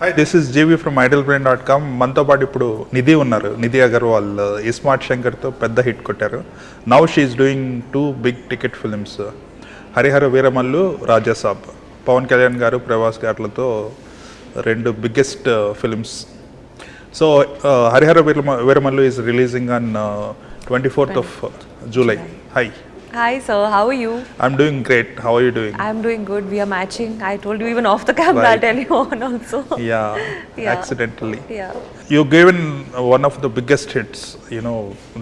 Hi, this is Jeevi from idlebrain.com. మనతో పాటు ఇప్పుడు నిధి ఉన్నారు. నిధి అగర్వాల్ ఇస్మార్ట్ శంకర్తో పెద్ద హిట్ కొట్టారు. Now she's doing 2 big ticket films, Harihara Veeramallu, Raja Saab. Pawan Kalyan garu, Prabhas గారులతో 2 biggest films. So Harihara Veeramallu is releasing on 24th of July. Hi. Hi sir, how are you? I'm doing great. How are you doing? I'm doing good. We are matching. I told you even off the camera, Right. I'll tell you on also. Yeah, accidentally. Yeah. You've given one of the biggest hits. You know,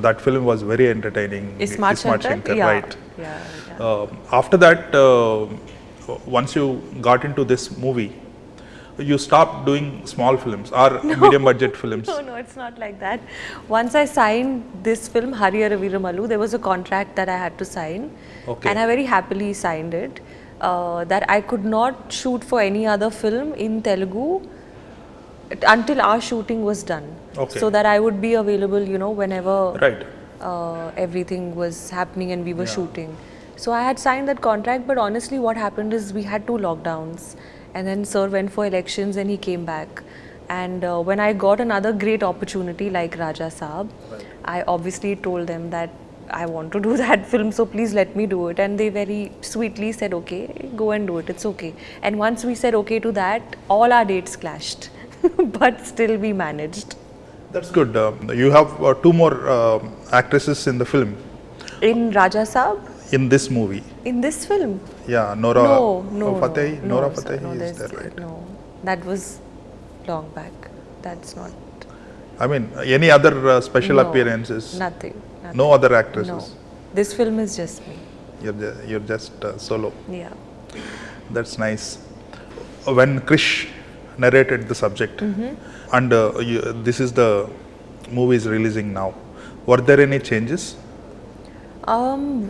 that film was very entertaining. Smart Shankar? Yeah. Right. Yeah. After that, once you got into this movie, you stopped doing small films or medium budget films. No, it's not like that. Once I signed this film, Harihara Veeramalu, there was a contract that I had to sign. Okay. And I very happily signed it. That I could not shoot for any other film in Telugu until our shooting was done. Okay. So that I would be available, you know, whenever Right. everything was happening and we were shooting. So I had signed that contract, but honestly what happened is we had 2 lockdowns. And then sir went for elections and he came back. And when I got another great opportunity like Raja Saab, Right. I obviously told them that I want to do that film, so please let me do it. And they very sweetly said, okay, go and do it, it's okay. And once we said okay to that, all our dates clashed. But still we managed. That's good. You have 2 more actresses in the film, In Raja Saab, in this movie. in this film, Yeah, Nora Fateh. no, Nora sir, Fateh no, is there's- there, right? No, that was long back. That's not. I mean, any other special No, appearances? Nothing. No other No. actresses? This film is just me. You're just solo. Yeah. That's nice. When Krish narrated the subject, and this is the movie is releasing now, were there any changes?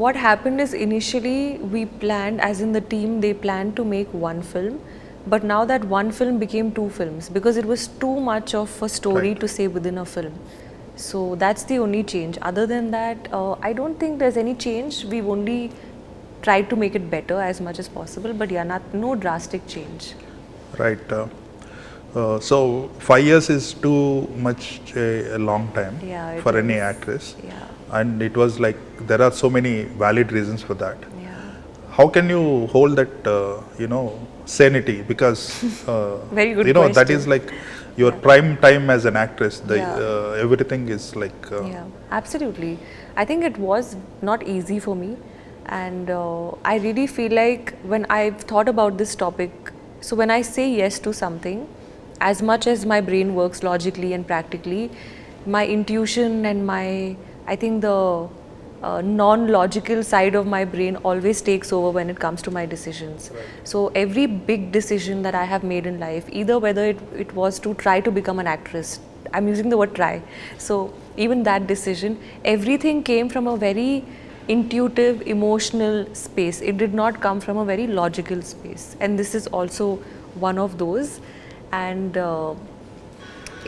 What happened is initially we planned, as in the team, they planned to make 1 film. But now that 1 film became 2 films because it was too much of a story Right. to say within a film. So that's the only change. Other than that, I don't think there's any change. We've only tried to make it better as much as possible. But yeah, no drastic change. Right. So 5 years is too much a long time Yeah, it for any is. actress. Yeah. And it was like there are so many valid reasons for that. Yeah. How can you hold that sanity, because Very good that question. is like your prime time as an actress. Yeah. Everything is like Yeah, absolutely. I think it was not easy for me, and I really feel like when I've thought about this topic, so when I say yes to something, as much as my brain works logically and practically, my intuition and I think the non-logical side of my brain always takes over when it comes to my decisions. Right. So every big decision that I have made in life, either whether it was to try to become an actress, I'm using the word try. So even that decision, everything came from a very intuitive, emotional space. It did not come from a very logical space. And this is also one of those. And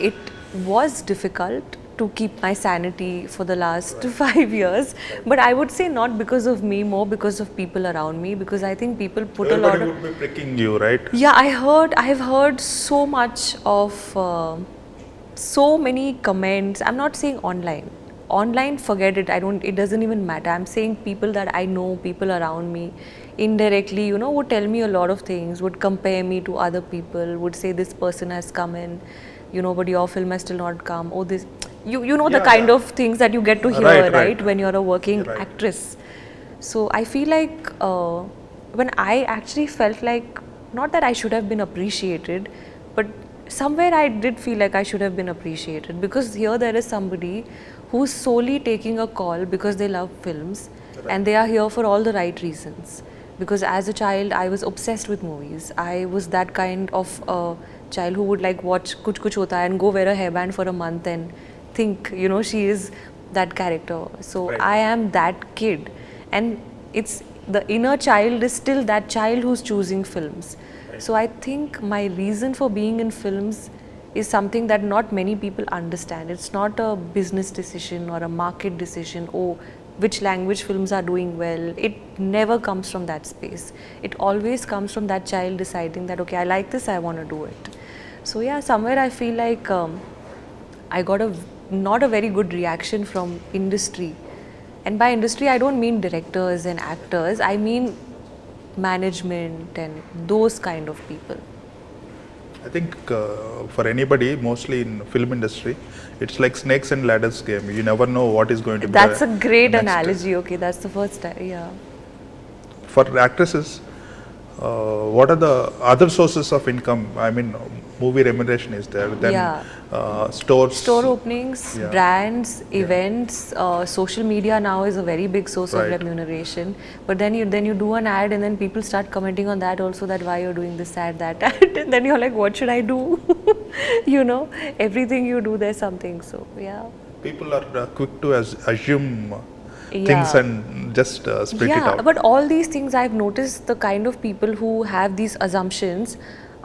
it was difficult to keep my sanity for the last 5 years, but I would say not because of me, more because of people around me, because I think people put everybody a lot would be pricking you, right? yeah, I've heard so much of so many comments. I'm not saying online, forget it, it doesn't even matter. I'm saying people that I know, people around me, indirectly, would tell me a lot of things, would compare me to other people, would say this person has come in, but your film has still not come. Oh, this, you know the Yeah, kind yeah. of things that you get to hear, Right. when you're a working Right. actress. So I feel like when I actually felt like, not that I should have been appreciated, but somewhere I did feel like I should have been appreciated, because here there is somebody who's solely taking a call because they love films, and they are here for all the right reasons. Because as a child I was obsessed with movies. I was that kind of child who would like watch Kuch Kuch Hota Hai and go wear a hairband for a month and think, she is that character. So Right. I am that kid, and it's the inner child is still that child who's choosing films. Right. So I think my reason for being in films is something that not many people understand. It's not a business decision or a market decision. Oh, which language films are doing well. It never comes from that space. It always comes from that child deciding that, okay, I like this, I want to do it. So yeah, somewhere I feel like I got a not a very good reaction from industry. And by industry, I don't mean directors and actors. I mean management and those kind of people. I think for anybody, mostly in film industry, it's like snakes and ladders game. You never know what is going to be That's the a great next. analogy. Okay, that's the first time. Yeah. For actresses, what are the other sources of income? I mean, movie remuneration is there. Then Yeah. stores. Store openings, Yeah. brands, Yeah. events, social media now is a very big source of Right. remuneration. But then you do an ad and then people start commenting on that also, that why you're doing this ad, that ad, and then you're like, what should I do? You know, everything you do, there's something. So yeah. People are quick to assume things Yeah. and just split it Yeah, out. but all these things I've noticed, the kind of people who have these assumptions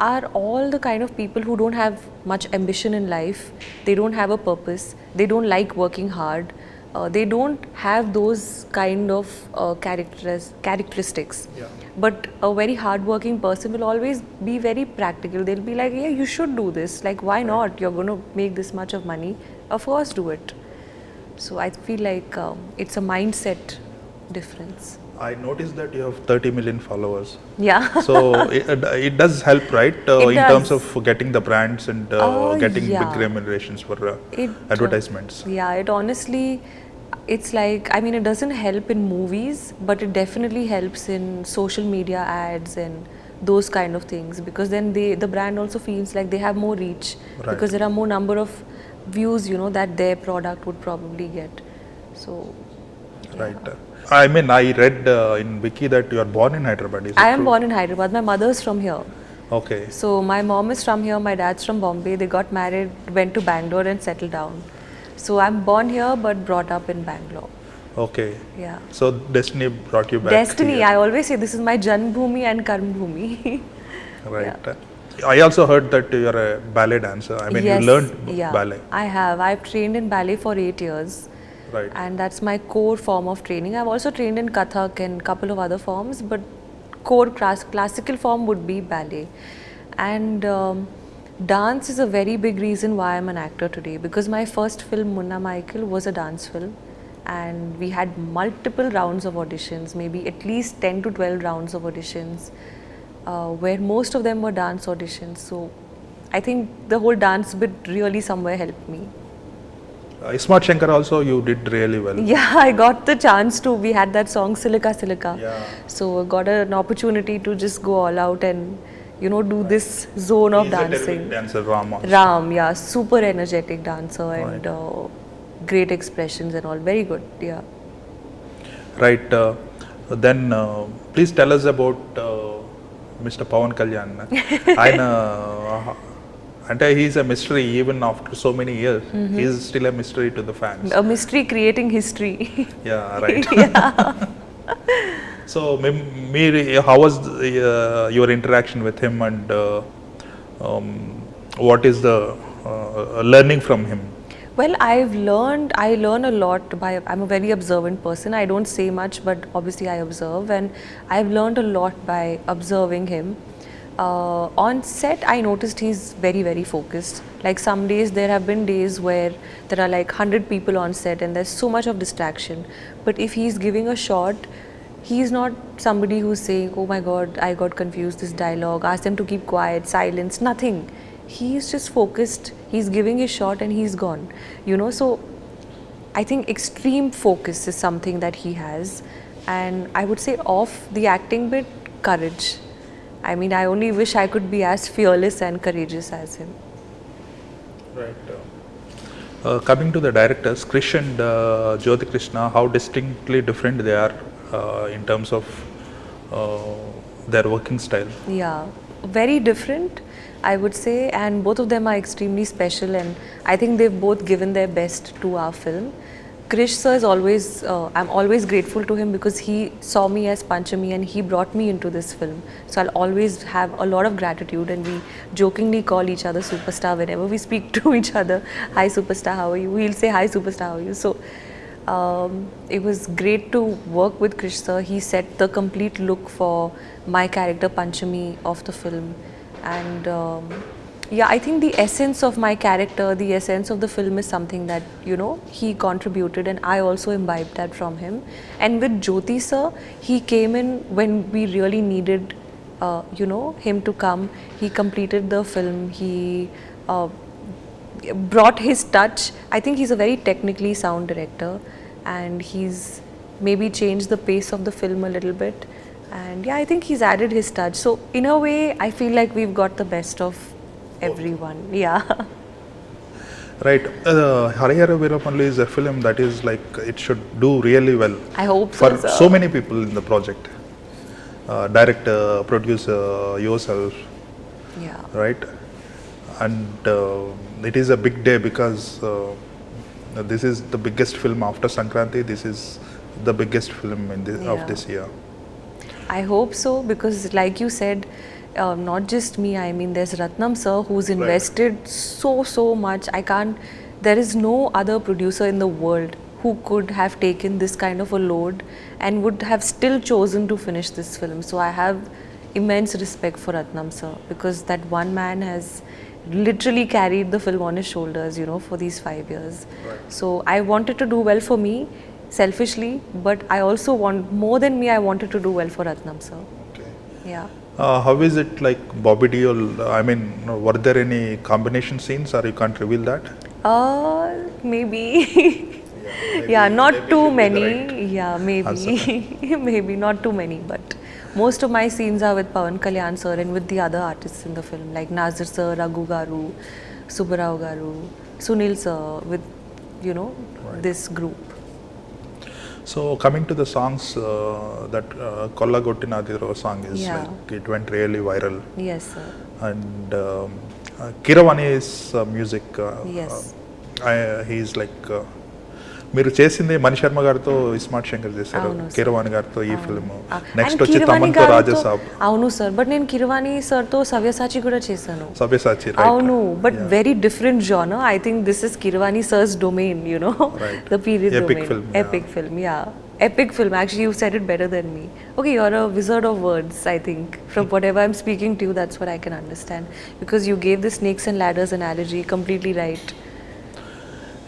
are all the kind of people who don't have much ambition in life. They don't have a purpose. They don't like working hard. They don't have those kind of characteristics. Yeah. But a very hardworking person will always be very practical. They'll be like, yeah, you should do this. Like, why not? You're going to make this much of money. Of course, do it. So I feel like it's a mindset difference. I noticed that you have 30 million followers. Yeah. So it does help, right? It In does. terms of getting the brands and getting Yeah. big remunerations for It, advertisements. Yeah, it honestly, it's like, I mean, it doesn't help in movies, but it definitely helps in social media ads and those kind of things, because then the brand also feels like they have more reach, Right. because there are more number of views, you know, that their product would probably get. So Right. I mean, I read in Wiki that you are born in Hyderabad. Is it I am true? born in Hyderabad. My mother's from here. Okay. So my mom is from here, my dad's from Bombay. They got married, went to Bangalore and settled down. So I'm born here but brought up in Bangalore. Okay. Yeah. So destiny brought you back. Destiny. here. I always say this is my Janmbhumi and Karmbhumi. Right. I also heard that you are a ballet dancer. I mean, Yes, you learned yeah, ballet. I have. I've trained in ballet for 8 years. Right. And that's my core form of training. I've also trained in Kathak and couple of other forms, but core classical form would be ballet. And dance is a very big reason why I'm an actor today, because my first film, Munna Michael, was a dance film. And we had multiple rounds of auditions, maybe at least 10 to 12 rounds of auditions, where most of them were dance auditions. So I think the whole dance bit really somewhere helped me. iSmart Shankar also you did really well. Yeah, I got the chance to. We had that song Silika Silika. Yeah. So I got an opportunity to just go all out and, you know, do this zone of He's a terrific dancing. dancer, Ram. also. Ram, yeah, super energetic dancer and Right. great expressions and all. Very good, yeah. Right. Then please tell us about Mr. Pawan Kalyan. ఆయన అంటే he's a mystery even after so many years. He's still a mystery to the fans. A mystery creating history. Yeah, right. So, how was your interaction with him, and what is the learning from him? Well, I learn a lot by, I'm a very observant person. I don't say much, but obviously I observe, and I've learned a lot by observing him. On set, I noticed he's very, very focused. Like some days, there have been days where there are like 100 people on set and there's so much of distraction. But if he's giving a shot, he's not somebody who's saying, oh my God, I got confused, this dialogue, ask them to keep quiet, silence, nothing. He's just focused, he's giving his shot and he's gone. You know, so I think extreme focus is something that he has. And I would say off the acting bit, courage. I mean, I only wish I could be as fearless and courageous as him. Right. Coming to the directors, Krish and Jyoti Krishna, how distinctly different they are in terms of their working style. Yeah, very different, I would say, and both of them are extremely special, and I think they've both given their best to our film. Krish sir is always, I'm always grateful to him because he saw me as Panchami and he brought me into this film. So I'll always have a lot of gratitude, and we jokingly call each other superstar whenever we speak to each other. Hi superstar, how are you? We'll say hi superstar, how are you? So it was great to work with Krish sir. He set the complete look for my character Panchami of the film, and Yeah, I think the essence of my character, the essence of the film is something that, you know, he contributed and I also imbibed that from him. And with Jyoti sir, he came in when we really needed, you know, him to come. He completed the film. He uh, brought his touch. I think he's a very technically sound director and he's maybe changed the pace of the film a little bit. And yeah, I think he's added his touch. So in a way, I feel like we've got the best of everyone. Yeah. Right. Harihara Veeramallu is a film that is like, it should do really well. I hope For so, sir. so many people in the project. Director, producer, yourself, Yeah. right? And it is a big day because this is the biggest film after Sankranti. This is the biggest film of Yeah. this year. I hope so, because like you said, not just me, I mean there's Rathnam sir who's invested so much. There is no other producer in the world who could have taken this kind of a load and would have still chosen to finish this film. So I have immense respect for Rathnam sir, because that one man has literally carried the film on his shoulders, you know, for these 5 years. So I wanted to do well for me, selfishly, but I also more than me, I wanted to do well for Rathnam sir. Okay. Yeah. How is it like Bobby Deol? I mean, were there any combination scenes or you can't reveal that? Maybe. maybe- Yeah, not maybe too should be the many. right Yeah, maybe. Maybe not too many, but most of my scenes are with Pawan Kalyan sir and with the other artists in the film, like Nazir sir, Raghu garu, Subbarao garu, Sunil sir, with, you know, this group. So coming to the songs, that Kolla Gottinadiro song is Yeah. like, it went really viral. Yes, sir. And Kiravani's music, Yes. he's like, మీరు చేసింది మణి శర్మ గారితో ఇస్మార్ట్ శంకర్ చేశారు, అవును sir. Keeravani గారితో ఈ film, And next వచ్చి Kirwani తమన్తో గారితో- రాజసాబ్, అవును సార్, బట్ నేను కిరవాణి సార్తో సవ్యసాచి కూడా చేశాను. సవ్యసాచి, అవును, but very different genre. I think this is Kirwani sir's domain, you know, Right. the period Epic domain. film, yeah. Epic film, yeah. Epic film. Actually, you said it better than me. Okay, you're a wizard of words, I think. From whatever I'm speaking to you, that's what I can understand. Because you gave the snakes and ladders analogy completely right.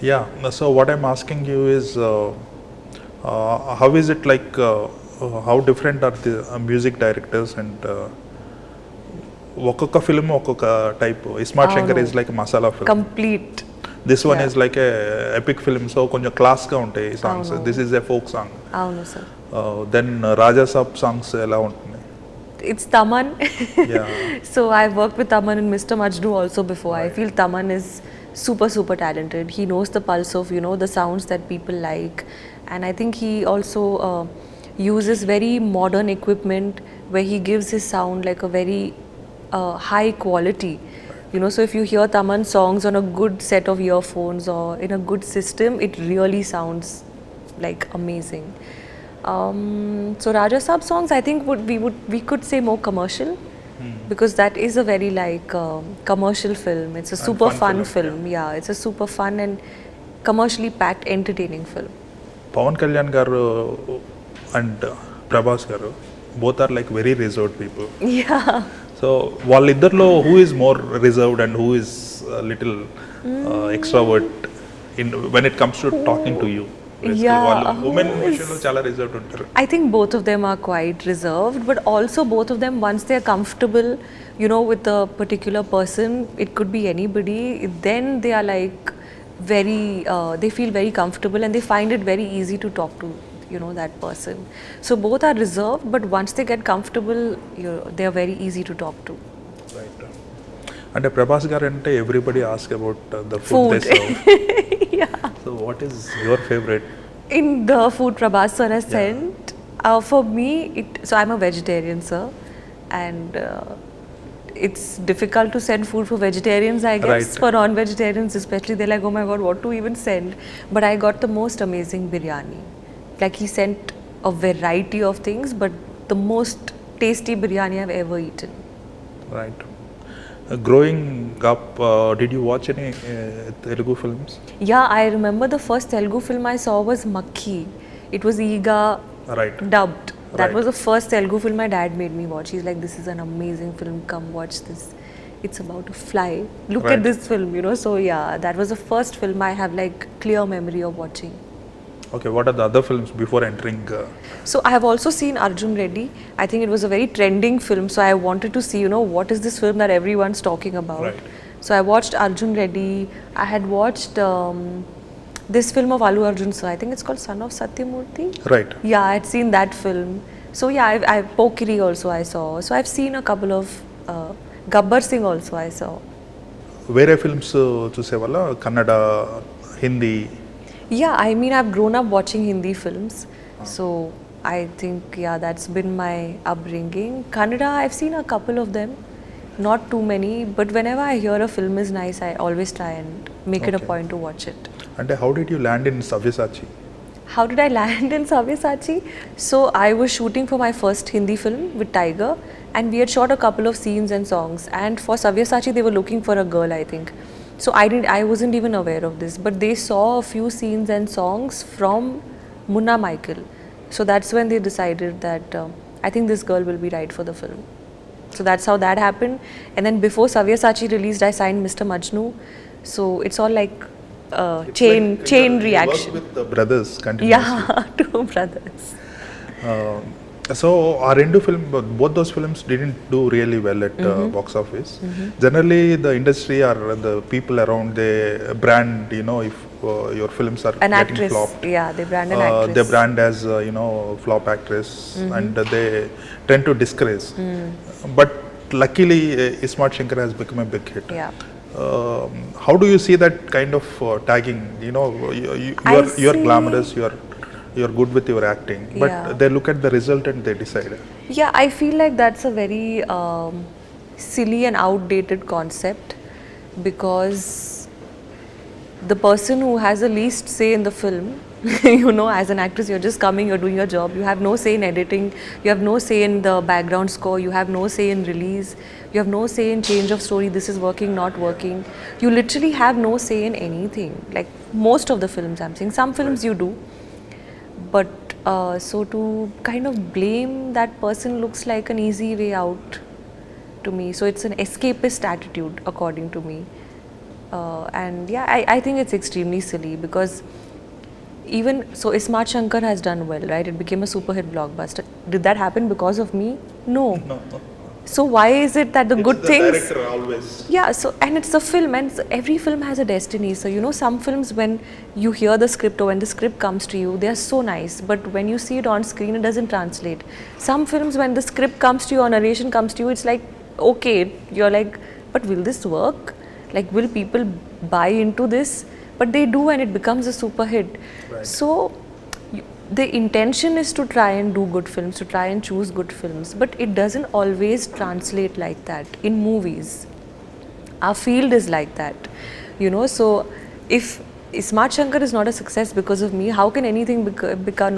Yeah, so what I'm asking you is, how is it like, how different are the music directors and ఒక్కొక్క film ఒక్కొక్క type. ISmart Shankar is like masala film, Complete. This one is like A epic film, so కొంచెం క్లాస్గా ఉంటాయి songs. This is a folk song. అవును sir. Then Raja Saab songs ఎలా ఉంటుంది? It's Taman. Yeah. So I've worked with Taman and Mr. Majnu also before. I feel Taman is super talented. He knows the pulse of, you know, the sounds that people like, and I think he also uses very modern equipment where he gives his sound like a very high quality. You know, so if you hear Taman songs on a good set of earphones or in a good system, it really sounds like amazing. So Raja Saab songs, I think we could say more commercial, because that is a very like commercial film. It's a super fun fun film, film. Yeah, it's a super fun and commercially packed, entertaining film. Pawan Kalyan గారు and Prabhas garu both are like very reserved people. Yeah. So వాళ్ళిద్దరిలో who is more reserved and who is little extrovert in when it comes to talking to you? Yeah, వాళ్ళు who women is- విషయంలో చాలా reserved ఉంటారు. I think both of them are quite reserved, but also both of them, once they're comfortable, you know, with a particular person, it could be anybody, then they are like very, they feel very comfortable and they find it very easy to talk to, you know, that person. So both are reserved, but once they get comfortable, they are very easy to talk to. Right. అంటే ప్రభాస్ గారు అంటే everybody ask about the food they Food. Serve. Yeah. So what is your favourite? In the food Prabhas sir has sent, for me, so I'm a vegetarian, sir, and it's difficult to send food for vegetarians, I guess. Right. For non-vegetarians especially, they're like, oh my god, what to even send? But I got the most amazing biryani. Like, he sent a variety of things, but the most tasty biryani I've ever eaten. Right. Growing up, did you watch any Telugu films? Yeah, I remember the first Telugu film I saw was Makhi. It was Eega Right. dubbed. That Right. was the first Telugu film my dad made me watch. He's like, this is an amazing film, come watch this. it's about a fly. Look Right. at this film, you know. So yeah, that was the first film I have like clear memory of watching. Okay, what are the other films before entering? So I have also seen Arjun Reddy. I think it was a very trending film. So I wanted to see, you know, what is this film that everyone's talking about. Right. So I watched Arjun Reddy. I had watched this film of Allu Arjun sir. I think it's called Son of Satyamurthy. Right. Yeah, I had seen that film. So yeah, I Pokiri also I saw. So I've seen a couple of Gabbar Singh also I saw. వేరే films చూసేవాళ్ళ Kannada Hindi Yeah, I mean I've grown up watching Hindi films. So I think yeah, that's been my upbringing. Kannada, I've seen a couple of them. Not too many, but whenever I hear a film is nice, I always try and make it a Okay. point to watch it. అంటే how did you land in Savyasachi? How did I land in Sabyasachi? So I was shooting for my first Hindi film with Tiger, and we had shot a couple of scenes and songs. And for Sabyasachi, they were looking for a girl, I think. So I wasn't even aware of this, but they saw a few scenes and songs from Munna Michael. So that's when they decided that I think this girl will be right for the film. So that's how that happened. And then before Sabyasachi released, I signed Mr. Majnu. So it's all like chain reaction. With brothers continuously. Yeah, two brothers. So ఆ రెండు film both those films didn't do really well at box office. Generally the industry or the people around they brand if your films are An getting actress. flopped. Yeah, they brand an actress. They brand as flop actress, and they tend to discourage. But luckily, iSmart Shankar has become a big hit. Yeah. How do you see that kind of tagging? You I are see- glamorous, you're good with your acting, but Yeah. they look at the result and they decide. Yeah, I feel like that's a very silly and outdated concept, because the person who has the least say in the film, as an actress, you're just coming, you're doing your job, you have no say in editing, you have no say in the background score, you have no say in release, you have no say in change of story, this is working, not working. You literally have no say in anything. Like most of the films I'm saying, some films you do, but so to kind of blame that person looks like an easy way out to me. So it's an escapist attitude according to me. And yeah, I think it's extremely silly, because even so iSmart Shankar has done well, right? It became a super hit blockbuster. Did that happen because of me? No. So why is it that the good things director always. Yeah, so and it's a film, and every film has a destiny. So some films, when you hear the script or when the script comes to you, they are so nice, but when you see it on screen, it doesn't translate. Some films, when the script comes to you or narration comes to you, it's like okay, you're like, but will this work? Like, will people buy into this? But they do, and it becomes a super hit. Right. So the intention is to try and do good films, to try and choose good films, but it doesn't always translate like that in movies. Our field is like that, so if iSmart Shankar is not a success because of me, how can anything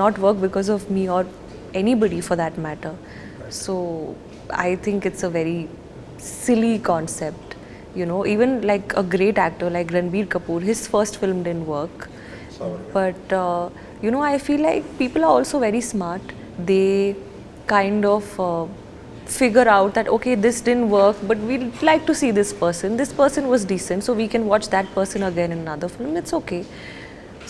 not work because of me or anybody for that matter? So I think it's a very silly concept. Even like a great actor like Ranbir Kapoor, his first film didn't work. Sorry. But I feel like people are also very smart. They kind of figure out that okay, this didn't work, but we'd like to see this person. This person was decent, so we can watch that person again in another film. It's okay.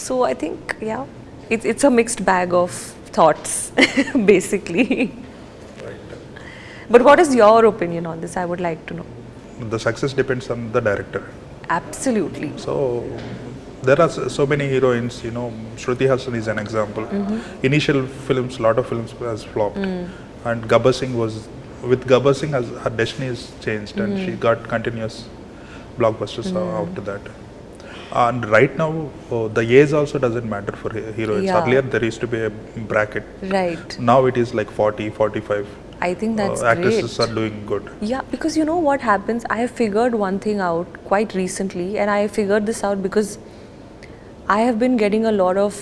So I think yeah, it's a mixed bag of thoughts basically. Right. But what is your opinion on this? I would like to know. The success depends on the director. Absolutely. So there are so many heroines, Shruti Hassan is an example. Initial films, lot of films has flopped, and Gabbar Singh her destiny has changed, and she got continuous blockbusters after that. And right now, the age also doesn't matter for heroines. Yeah. Earlier there used to be a bracket. Right. Now it is like 40, 45. I think that's Actresses great. are doing good. Yeah, because you know what happens? I have figured one thing out quite recently, and I figured this out because I have been getting a lot of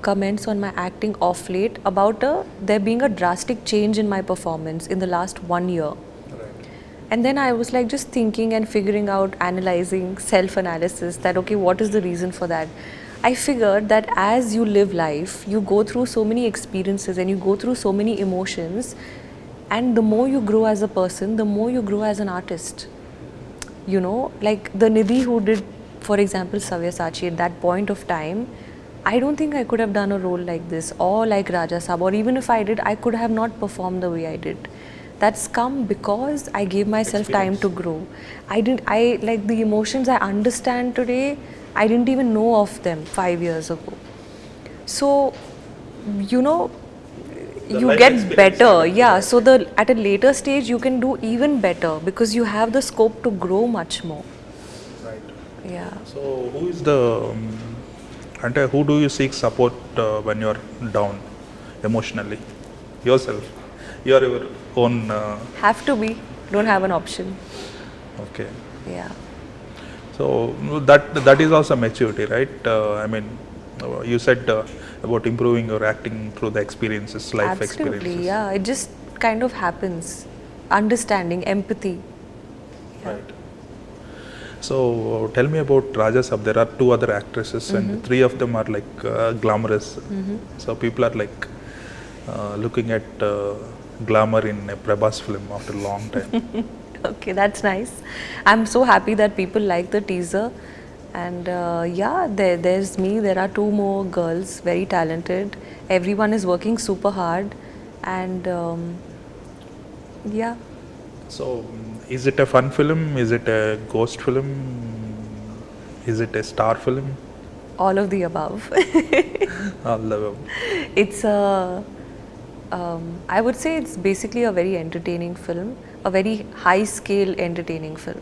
comments on my acting off late about there being a drastic change in my performance in the last 1 year. Right. And then I was like just thinking and figuring out, analyzing, self-analysis that okay, what is the reason for that? I figured that as you live life, you go through so many experiences and you go through so many emotions, and the more you grow as a person, the more you grow as an artist. you know, like the Nidhi who did, for example, Sabyasachi at that point of time, I don't think I could have done a role like this or like Raja Saab, or even if I did, I could have not performed the way I did. That's come because I gave myself time to grow. I like the emotions I understand today, I didn't even know of them 5 years ago. So, you know, you get better. Yeah, so the at a later stage you can do even better because you have the scope to grow much more. Right. Yeah. So who is the అంటే who do you seek support when you're down emotionally? Yourself. You are your own. Have to be. Don't have an option. Okay. Yeah. So that is also maturity, right? I mean, you said about improving your acting through the experiences, life Absolutely. experiences. Yeah. It just kind of happens. Understanding, empathy. Yeah. Right. So tell me about Raja Saab. There are two other actresses, and three of them are like glamorous. So people are like looking at glamour in a Prabhas film after a long time. Okay, that's nice. I'm so happy that people like the teaser. And yeah, there's me. There are two more girls, very talented. Everyone is working super hard. And yeah, So is it a fun film? Is it a ghost film? Is it a star film? all of the above. All of them. It's a, I would say it's basically a very entertaining film, a very high scale entertaining film.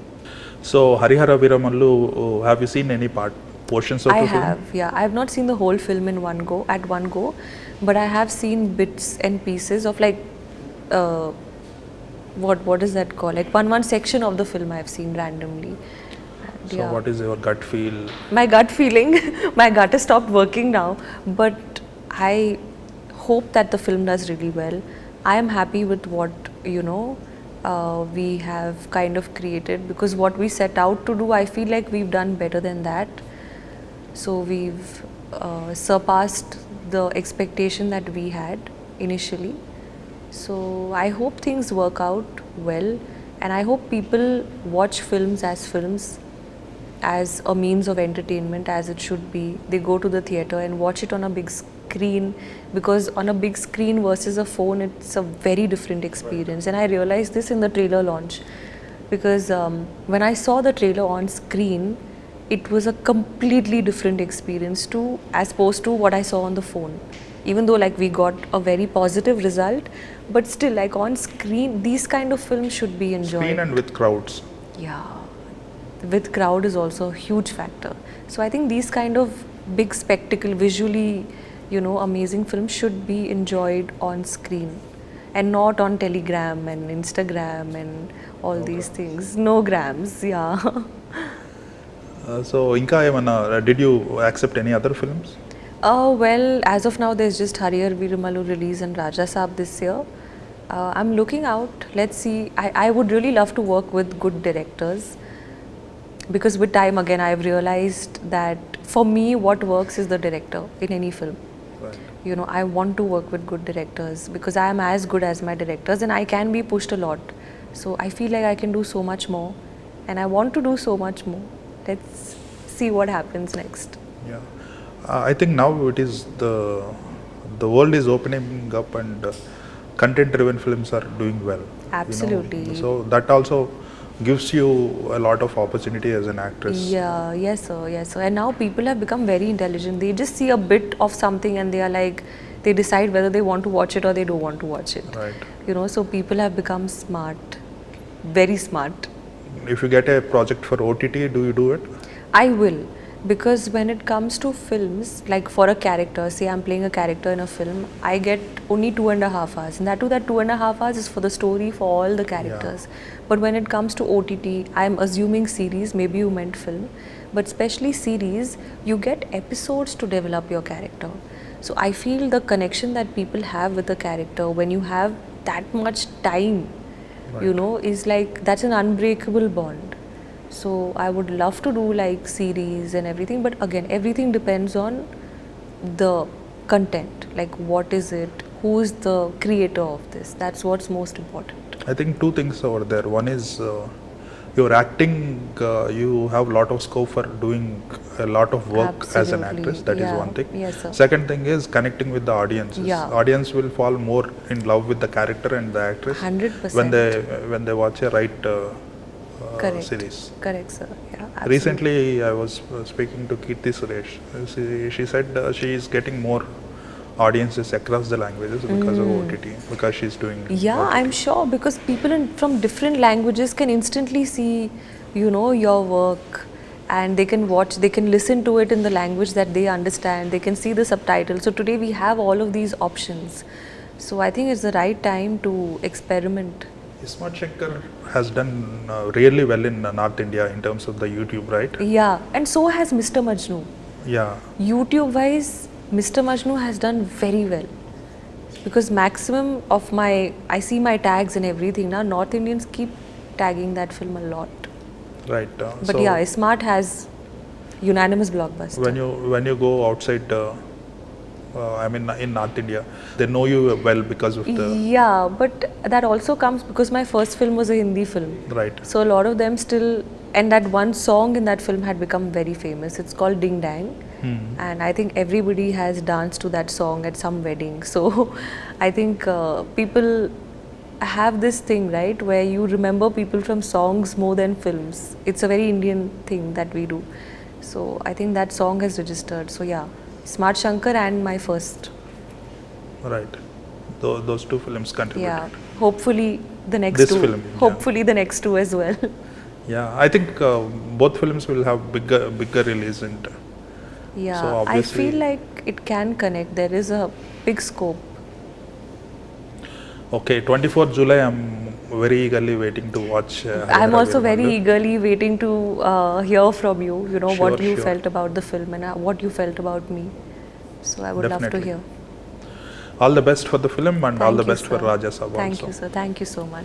So Harihara Viramallu, have you seen any portions of I the film? have, yeah. I have not seen the whole film in one go, at one go, but I have seen bits and pieces of like, uh, what is that called? Like one section of the film I have seen randomly. And So yeah. what is your gut feel? My gut feeling, my gut has stopped working now, but I hope that the film does really well. I am happy with what, you know, we have kind of created, because what we set out to do, I feel like we've done better than that. So we've surpassed the expectation that we had initially. So I hope things work out well, and I hope people watch films, as a means of entertainment, as it should be. They go to the theatre and watch it on a big screen, because on a big screen versus a phone, it's a very different experience. And I realized this in the trailer launch, because when I saw the trailer on screen, it was a completely different experience to as opposed to what I saw on the phone. Even though like we got a very positive result, but still like on screen, these kind of films should be enjoyed. Screen and with crowds. Yeah, with crowd is also a huge factor. So I think these kind of big spectacle, visually, you know, amazing films should be enjoyed on screen and not on Telegram and Instagram and all these things. No grams, yeah. So Inka Emana, did you accept any other films? Well, as of now, there's just Harihar Veerumallu release and Raja Saab this year. I'm looking out. Let's see. I would really love to work with good directors, because with time again I've realized that for me what works is the director in any film. Right. You know, I want to work with good directors because I am as good as my directors, and I can be pushed a lot. So I feel like I can do so much more, and I want to do so much more. Let's see what happens next. Yeah. I think now it is the world is opening up, and content-driven films are doing well. Absolutely. You know? So that also gives you a lot of opportunity as an actress. Yeah, yes sir, yes sir. And now people have become very intelligent. They just see a bit of something and they are like, they decide whether they want to watch it or they don't want to watch it. Right. You know, so people have become smart, very smart. If you get a project for OTT, do you do it? I will, because when it comes to films, like for a character, say I'm playing a character in a film, I get only 2.5 hours, and that 2.5 hours is for the story, for all the characters. But when it comes to OTT, I'm assuming series, maybe you meant film, but especially series, you get episodes to develop your character. So I feel the connection that people have with the character when you have that much time, you know, is like, that's an unbreakable bond. So I would love to do like series and everything, but again, everything depends on the content. Like, what is it? Who is the creator of this? That's what's most important. I think two things over there. One is your acting, you have a lot of scope for doing a lot of work as an Absolutely. actress. That is Yeah. one thing. Yes, sir. Second thing is connecting with the audiences. Yeah. Audience will fall more in love with the character and the actress 100%. when they watch a Correct. series. Correct, sir. Yeah. Absolutely. Recently, I was speaking to Kirti Suresh. She said she is getting more audiences across the languages because of OTT, because she's doing Yeah, OTT. I'm sure, because people from different languages can instantly see, your work, and they can watch, they can listen to it in the language that they understand. They can see the subtitles. So today we have all of these options. So I think it's the right time to experiment. iSmart Shankar has done really well in North India in terms of the YouTube, right? Yeah, and so has Mr. Majnu. Yeah, YouTube wise, Mr. Majnu has done very well, because maximum of I see my tags and everything now. North Indians keep tagging that film a lot. right. But So yeah, Smart has unanimous blockbuster. when you go outside, I mean in North India, they know you well because of the Yeah, but that also comes because my first film was a Hindi film. right. So a lot of them still, and that one song in that film had become very famous. It's called Ding Dang. And I think everybody has danced to that song at some wedding. So I think people have this thing, right, where you remember people from songs more than films. It's a very Indian thing that we do. So I think that song has registered. So yeah, Smart Shankar and my first. Right. Those two films contributed. Yeah, hopefully the next This two. film, yeah. Hopefully the next two as well. Yeah, I think both films will have bigger release and Yeah, So I obviously- feel like it can connect. There is a big scope. okay, 24th July, I'm very eagerly waiting to watch. I'm Harihara also very Veeramallu. eagerly waiting to hear from you. What Sure, you sure. felt about the film and what you felt about me. So I would love to Definitely. hear. All the best for the film and all Thank the you, best for sir. Raja Saab Thank also. you, sir. Thank you so much.